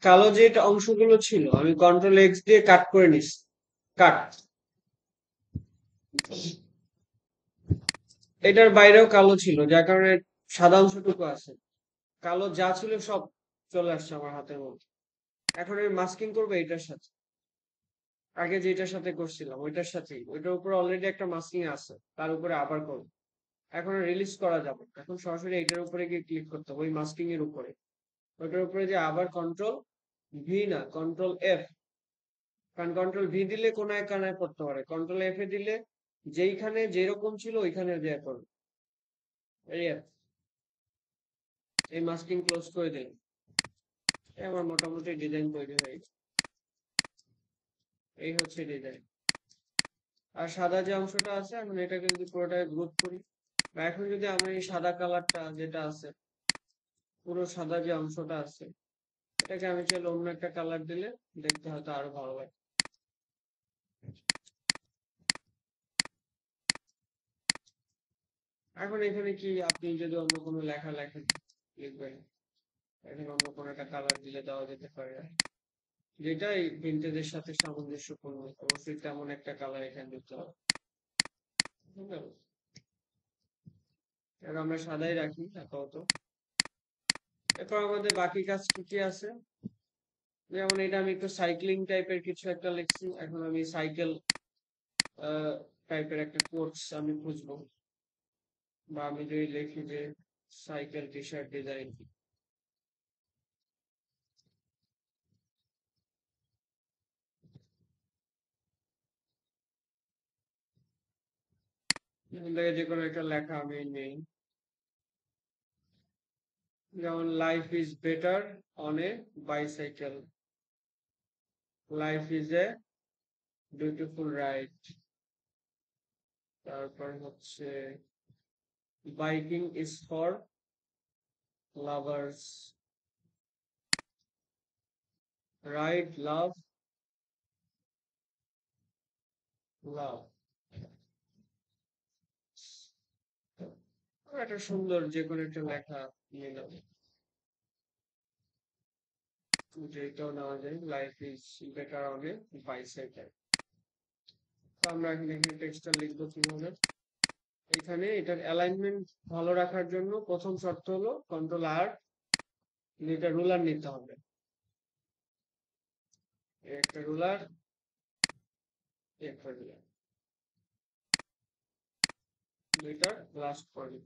কালো যে অংশগুলো ছিল আমি কন্ট্রোল এক্স দিয়ে কাট করে নিছি। কাট। এটার বাইরেও কালো ছিল যার কারণে সাদা অংশটুকু আছে। কালো যা ছিল সব চলে আসছে আমার হাতের মধ্যে। এখন আমি মাস্কিং করবো এটার সাথে, আগে যেটার সাথে করছিলাম ওইটার সাথেই। ওইটার উপরে অলরেডি একটা মাস্কিং আছে, তার উপরে আবার করবো। এখন রিলিজ করা যাবে না। এখন সরাসরি এটার উপরে গিয়ে ক্লিক করতে হবে, ওই মাস্কিং এর উপরে। ওইটার উপরে যে আবার কন্ট্রোল ভি না, কন্ট্রোল এফ। কারণ কন্ট্রোল ভি দিলে কোনো এক কানায় পড়তে পারে, কন্ট্রোল এফ এ দিলে যেইখানে যেরকম ছিল ওইখানে দেয়া করবে। এই আর কি। এই মাস্কিং ক্লোজ করে দিন। আমার মোটামুটি ডিজাইন তৈরি হয়ে গেছে। এই হচ্ছে ডিজাইন। আর সাদা যে অংশটা আছে এখন এটাকে যদি পুরোটাকে গ্রুপ করি, বা এখন যদি আমরা এই সাদা কালারটা যেটা আছে, পুরো সাদা যে অংশটা আছে, এটাকে আমি চাইলে অন্য একটা কালার দিলে দেখতে হয়তো আরো ভালো লাগে। এখন এখানে কি আপনি যদি অন্য কোনো লেখা লেখেন, লিখবেন, এখানে অন্য কোনো একটা কালার দিলে দেওয়া যেতে পারে, যেটা এই প্রিন্টের সাথে সামঞ্জস্যপূর্ণ। অবশ্যই তেমন একটা কালার এখানে দিতে হবে। বুঝলেন? এখন আমরা সাদাই রাখি আপাতত। এরপর আমাদের বাকি কাজ কি কি আছে, যেমন এটা আমি একটু সাইক্লিং টাইপের কিছু একটা লিখছি। এখন আমি সাইকেল টাইপের একটা কোর্স আমি খুঁজবো, বা আমি যদি লিখি যে সাইকেল টি শার্ট ডিজাইন, এখান থেকে যে কোনো একটা লেখা আমি নেই। যেমন life is better on a bicycle, life is a beautiful ride. তারপর হচ্ছে biking is for lovers, ride love love. একটা সুন্দর যে কোনো একটা লেখা নিয়ে নেব, যেটাও নেওয়া যায়, life is better on a bicycle. তো আমরা এখানে টেক্সটটা লিখবো কিভাবে। এখানে এটার অ্যালাইনমেন্ট ভালো রাখার জন্য প্রথম শর্ত হলো কন্ট্রোল আর, এটা রুলার নিতে হবে। একটা রুলার, একটা রুলার, দুইটার লাস্ট পয়েন্ট।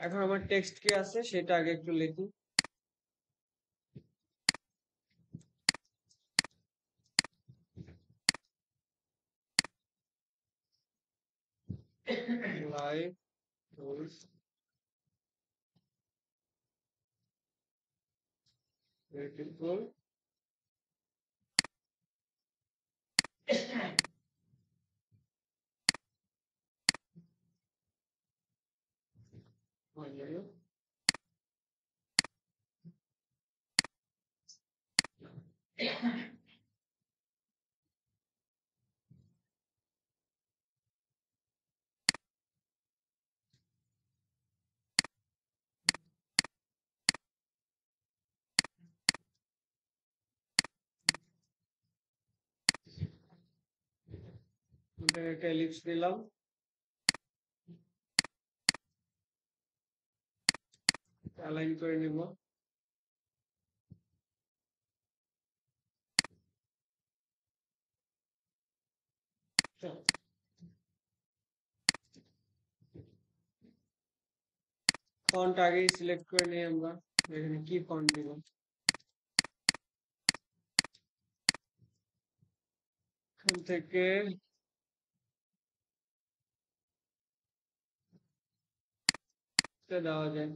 এখন আমার টেক্সট কি আছে সেটা আগে একটু লিখি। লাইফ রুলস বিউটিফুল একটা এলিপস দিলাম। অ্যালাইন করে নিব। ফন্ট আগেই সিলেক্ট করে নিই আমরা, এখানে কি ফন্ট দিব। এখান থেকে দেওয়া যায়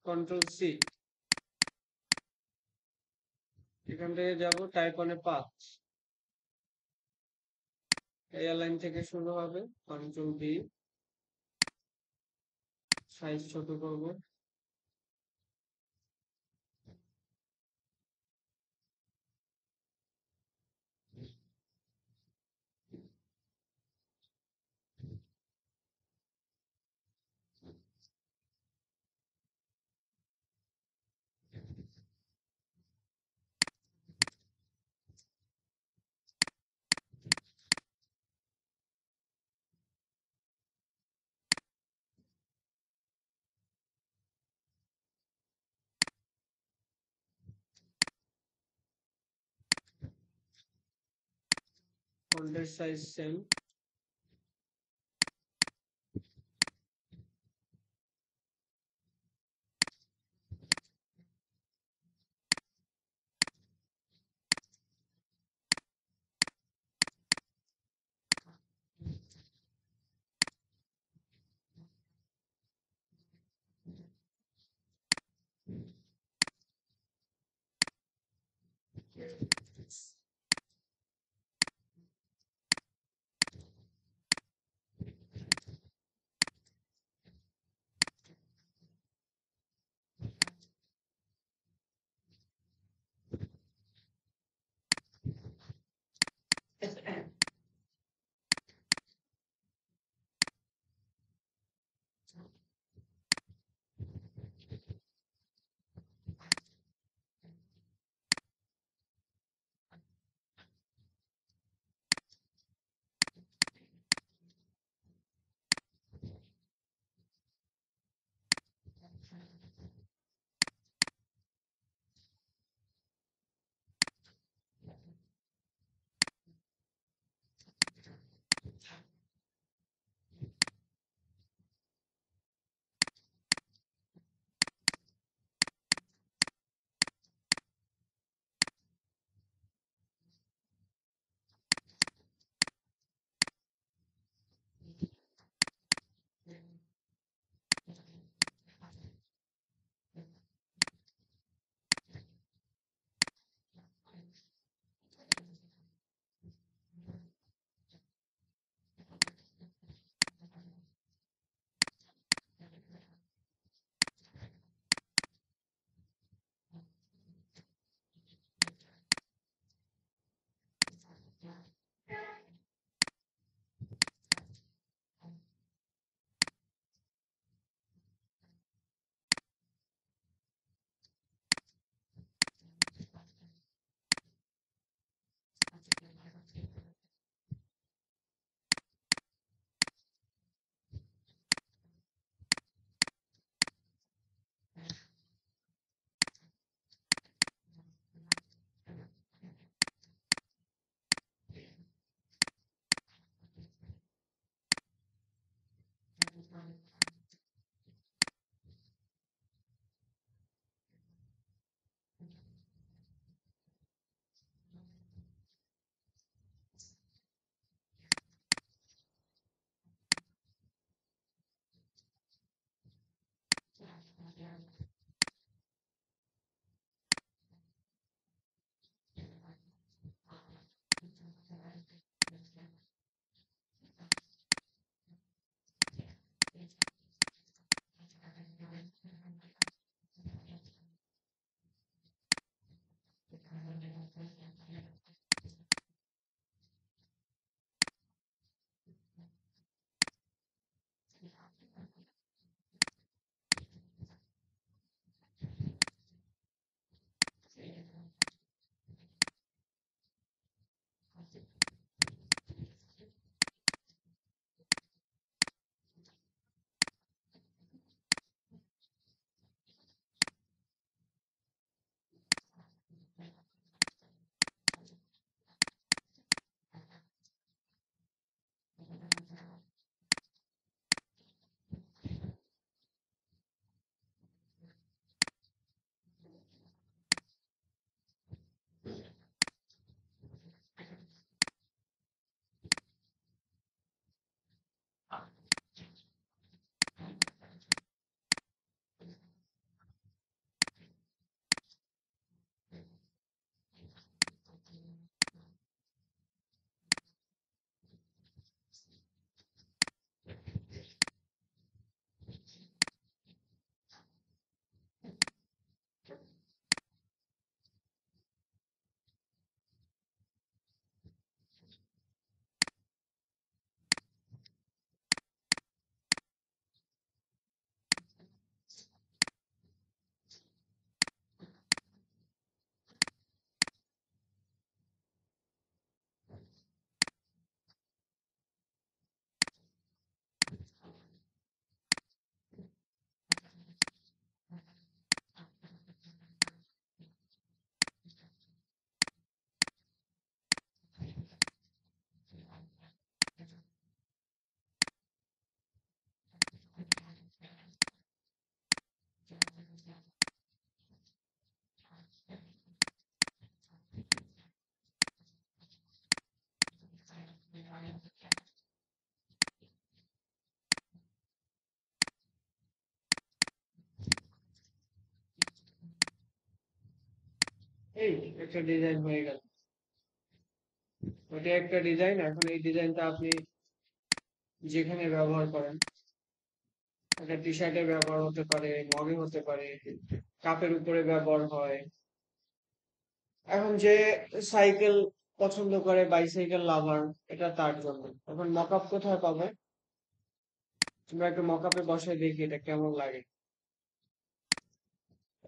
কন্ট্রোল সি, এখান থেকে যাব টাইপ অন এ পাথ, এই লাইন থেকে শুরু হবে, কন্ট্রোল বি, সাইজ ছোট করব, ফন্টের সাইজ সেম, এই একটা ডিজাইন হয়ে গেল। ওটা একটা ডিজাইন। এখন এই ডিজাইনটা আপনি যেখানে ব্যবহার করেন, একটা টি শার্টে ব্যবহার হতে পারে, মগে হতে পারে, কাপের উপরে ব্যবহার হয়। এখন যে সাইকেল পছন্দ করে, বাইসাইকেল লাভার, এটা তার জন্য। এখন মকআপ কোথায় পাবো? তোমরা একটা মকআপে বসায় দেখি এটা কেমন লাগে।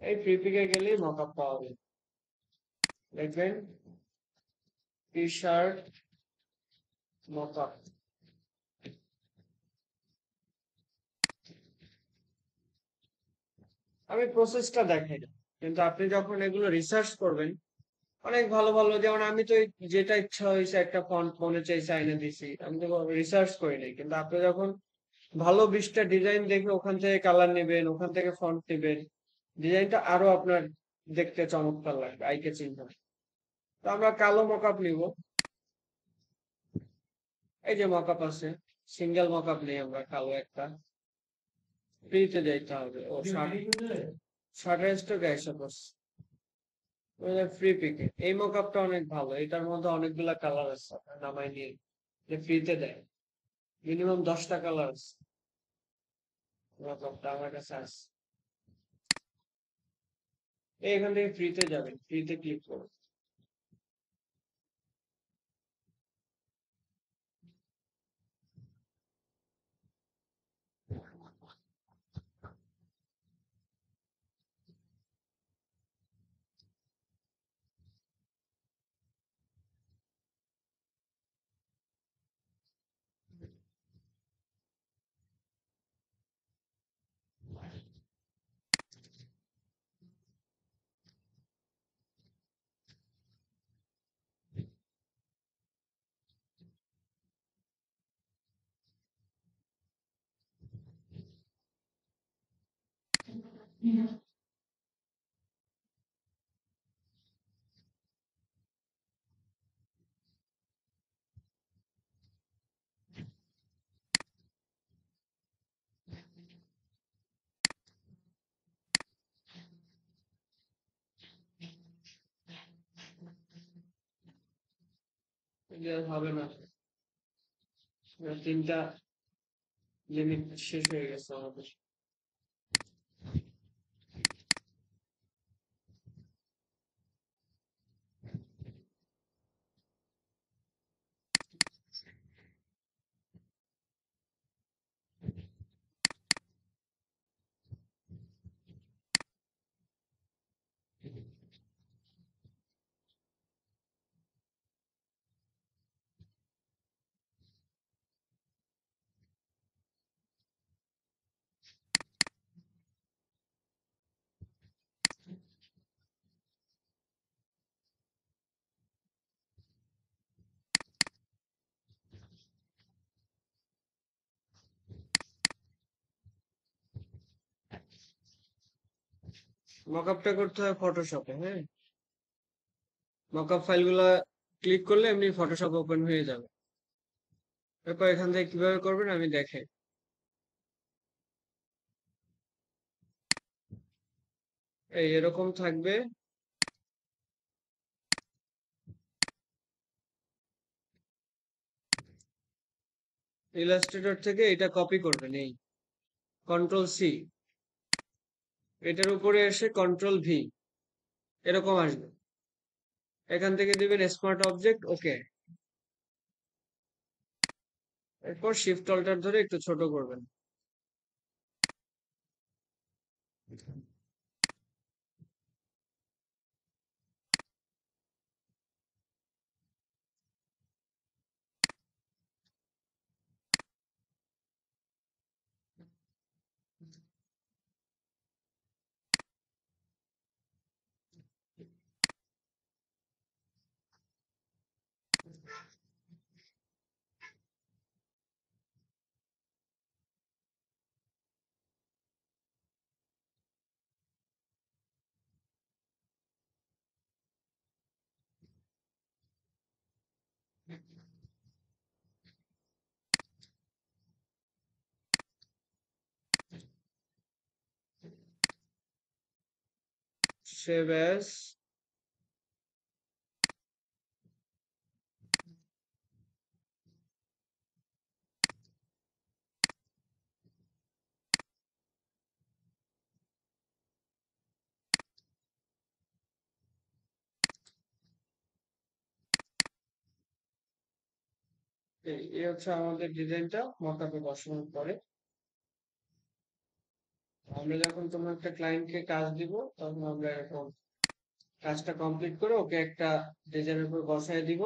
এই ফ্রিপিকে গেলেই মকআপ পাওয়া যায়। দেখবেন টি শার্ট মকআপ। আমি প্রসেসটা দেখাই না, কিন্তু আপনি যখন এগুলো রিসার্চ করবেন, অনেক ভালো ভালো, যেমন আমি তো যেটা ইচ্ছা হয়েছে একটা ফন্ট মনে চাইছে আইনে দিছি, আমি তো রিসার্চ করি নাই। কিন্তু আপনি যখন ভালো 20টা ডিজাইন দেখে ওখান থেকে কালার নেবেন, ওখান থেকে ফন্ট নেবেন, ডিজাইনটা আরো আপনার দেখতে চমৎকার লাগবে, আই ক্যাচিং হবে। তো আমরা কালো মকআপ নিব। এই যে মকআপ আছে, সিঙ্গেল মকআপ নেই, আমরা কালো একটা ফ্রিতে যাইতে হবে। ও শার্টের স্টক এসে পড়ছে ফ্রি পিকে। এই মকআপটা অনেক ভালো, এটার মধ্যে অনেকগুলা কালার আছে, আপনার নামাই নিয়ে যে ফ্রিতে দেয়। মিনিমাম 10টা কালার আছে মকআপটা আমার কাছে আছে। এখান থেকে ফ্রিতে যাবেন, ফ্রিতে ক্লিক করুন। এটা হবে না, 3টা লিমিট শেষ হয়ে গেছে আমাদের। মকআপটা করতে হয় ফটোশপে, হ্যাঁ। মকআপ ফাইলগুলা ক্লিক করলে এমনি ফটোশপ ওপেন হয়ে যাবে। এরপর এখান থেকে কিভাবে করবেন আমি দেখাই। এই এরকম থাকবে। ইলাস্ট্রেটর থেকে এটা কপি করবেন, এই কন্ট্রোল সি, এটার উপরে এসে কন্ট্রোল ভি, এরকম আসবে। এখান থেকে দিবেন স্মার্ট অবজেক্ট, ওকে। এরপর শিফট অল্টার ধরে একটু ছোট করবেন। সেভ অ্যাজ, এই হচ্ছে আমাদের ডিজাইনটা মকআপে বসানোর পরে। আমরা যখন কোনো একটা ক্লায়েন্টকে কাজ দিব তখন আমরা এরকম কাজটা কমপ্লিট করে ওকে একটা ডিজাইনের উপর বসায় দিব,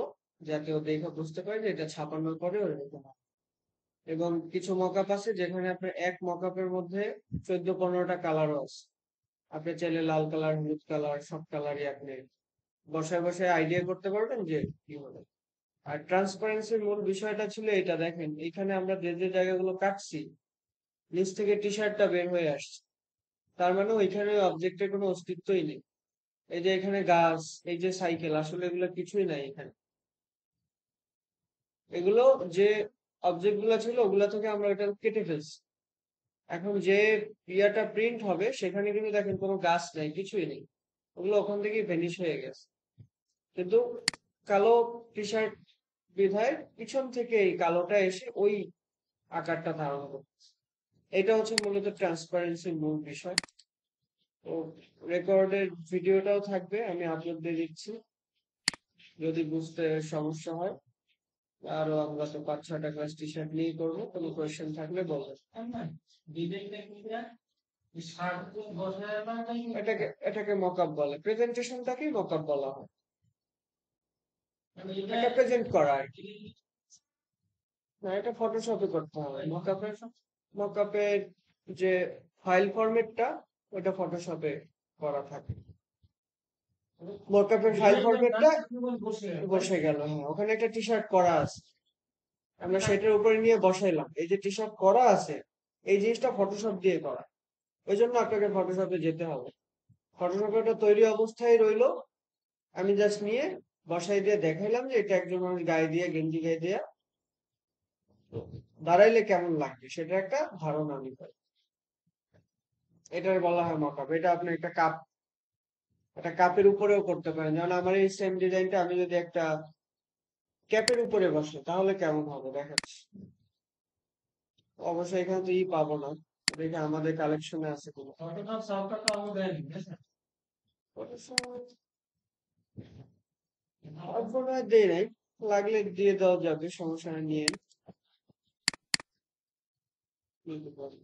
যাতে ও দেখে বুঝতে পারে যে এটা ছাপানোর পরে এরকম হবে। এবং কিছু মকআপ আছে যেখানে আপনার এক মকআপের মধ্যে 14-15টা কালারও আছে। আপনি চাইলে লাল কালার, হলুদ কালার, সব কালারই আপনি বসায় বসায় আইডিয়া করতে পারবেন যে কি হবে। আর ট্রান্সপারেন্সির মূল বিষয়টা ছিল এটা, দেখেন এখানে আমরা যে যে জায়গাগুলো কাটছি নিচ থেকে টি শার্টটা বের হয়ে আসছে, তার মানে ওইখানে অবজেক্টের কোনো অস্তিত্বই নেই। এই যে এখানে গাছ, এই যে সাইকেল, আসলে এগুলো কিছুই নাই এখানে। এগুলো যে অবজেক্ট গুলা ছিল ওগুলা থেকে আমরা এটা কেটে ফেলছি। এখন যে ইয়াটা প্রিন্ট হবে সেখানে কিন্তু দেখেন কোনো গাছ নাই, কিছুই নেই, ওগুলো ওখান থেকেই ভ্যানিশ হয়ে গেছে। কিন্তু কালো টি শার্ট বিধায় পিছন থেকে এই কালোটা এসে ওই আকারটা ধারণ করছে। এটা হচ্ছে মূলত ট্রান্সপারেন্সির মূল বিষয়। তো রেকর্ডের ভিডিওটাও থাকবে, আমি আপলোড দিয়ে দিচ্ছি, যদি বুঝতে সমস্যা হয়। আরো আমরা তো 5-6টা ক্লাস টি শার্ট নিয়ে করবো, কোনো কোয়েশ্চেন থাকলে বলবেন। এটাকে মকআপ বলে, প্রেজেন্টেশনটাকেই মকআপ বলা হয়, এটা প্রেজেন্ট করা আর কি। না, এটা ফটোশপে করতে হবে। মকআপের যে ফাইল ফরম্যাটটা ওটা ফটোশপে করা থাকে। মকআপের ফাইল ফরম্যাটটা বসে গেল, হ্যাঁ ওখানে একটা টি শার্ট করা আছে, আমরা সেটার উপরে নিয়ে বসাইলাম। এই যে টি শার্ট করা আছে এই জিনিসটা ফটোশপ দিয়ে করা, ওই জন্য আপনাকে ফটোশপে যেতে হবে। ফটোশপে ওটা তৈরি অবস্থায় রইলো, আমি জাস্ট নিয়ে বসাই দিয়ে দেখাইলাম যে এটা একজন মানুষ গায়ে দিয়ে, গেঞ্জি গায়ে দিয়ে দাঁড়াইলে কেমন লাগবে সেটা একটা ধারণা আমি পাই। এটার বলা হয় মকআপ। এটা আপনি একটা কাপের উপরেও করতে পারেন, যেমন আমার এই সেম ডিজাইনটা আমি যদি একটা ক্যাপের উপরে বসে তাহলে কেমন হবে দেখাচ্ছি। অবশ্যই এখানে তো পাবো না, দেখে আমাদের কালেকশনে আছে কিনা। ফটোশপ দেই নাই, লাগলে দিয়ে দেওয়া যাবে, সমস্যা নেই, নিয়ে নিতে পারি।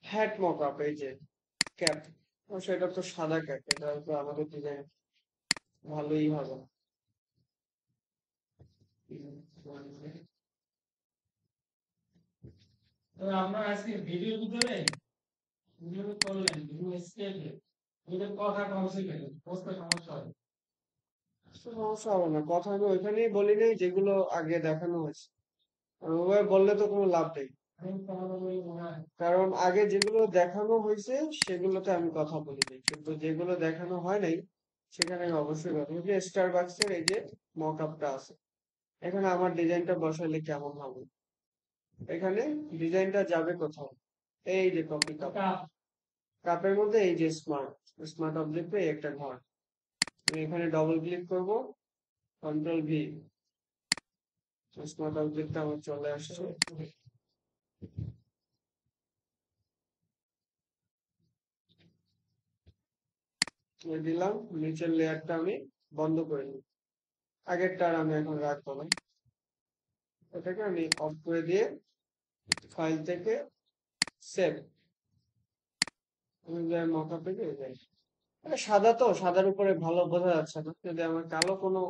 হ্যাট মকআপ, এই যে ক্যাপ, সেটা তো সাদা ক্যাপ, এটা তো আমাদের ডিজাইন ভালোই হবে। আমরা আজকে ভিডিওর ভিতরে ভিডিও করলেন, ভিডিও স্কেলে ওদের কথা কনসিডার বুঝতে সমস্যা হয়। সমস্যা হবে না, কথা আমি ওইখানেই বলি নাই যেগুলো আগে দেখানো হয়েছে। আর ওভাবে বললে তো কোনো লাভ নেই, কারণ আগে যেগুলো দেখানো হয়েছে সেগুলোতে আমি কথা বলি নাই, কিন্তু যেগুলো দেখানো হয় নাই সেখানে আমি অবশ্যই কথা বলি। স্টারবাক্সের এই যে মকআপটা আছে, এখানে আমার ডিজাইনটা বসাইলে কেমন হবে, এখানে ডিজাইনটা যাবে কোথাও, এই যে কপি কাপ, কাপের মধ্যে এই যে স্মার্ট স্মার্ট অবজেক্টে একটা ঘর, আমি এখানে ডবল ক্লিক করব, কন্ট্রোল ভি, স্মার্ট অবজেক্টটা আমার চলে আসছে। দিলাম, নিচের লেয়ারটা আমি বন্ধ করে নিই, আগেরটা আর আমি এখন রাখবো না, এটাকে আমি অফ করে দিয়ে ফাইল থেকে সেভ, আমি যাই মকআপে যাই। এটা সাদা, তো সাদার উপরে ভালো বোঝা যাচ্ছে না, যদি আমার কালো কোনো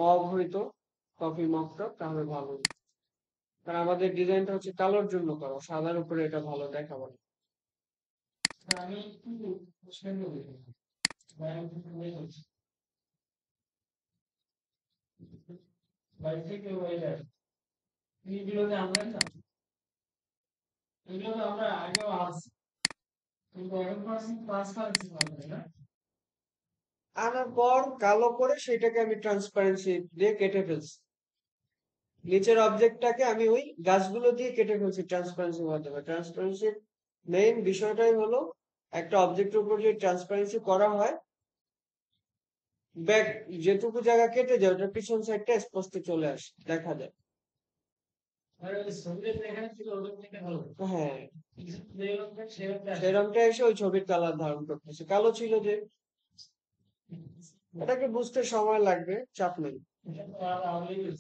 মগ হইতো, কফি মগটা, তাহলে ভালো হতো। কারণ আমাদের ডিজাইনটা হচ্ছে কালোর জন্য করা, সাদার উপরে এটা ভালো দেখাবো না। আমি একটু কোশ্চেন করি, বাড়ি থেকে ওয়েদার এইগুলোতে আমরা না, এগুলো আমরা আগেও আসছি, কিন্তু এখন পার্সেন্ট ক্লাস কালছি পারবে না। আনার পর কালো করে সেটাকে আমি ট্রান্সপারেন্সি দিয়ে কেটে ফেলছি, নিচের অবজেক্টটাকে আমি ওই গাছগুলো দিয়ে কেটে ফেলছি ট্রান্সপারেন্সির মাধ্যমে। ট্রান্সপারেন্সির মেইন বিষয়টাই হলো একটা অবজেক্টের উপর যদি ট্রান্সপারেন্সি করা হয়, ব্যাক যেটুকু জায়গা কেটে যায় ওটার পিছন সাইডটা স্পষ্ট চলে আসে, দেখা যায়। আর ওই ছবিতে যেখানে ছিল ওদের থেকে ভালো। হ্যাঁ, যেরকম সেরকম সেই রংটা এসে ওই ছবির কালার ধারণ করতেছে। কালো ছিল যে, এটাকে বুঝতে সময় লাগবে, চাপ নেই। এটা তো আর আওয়ামী লীগ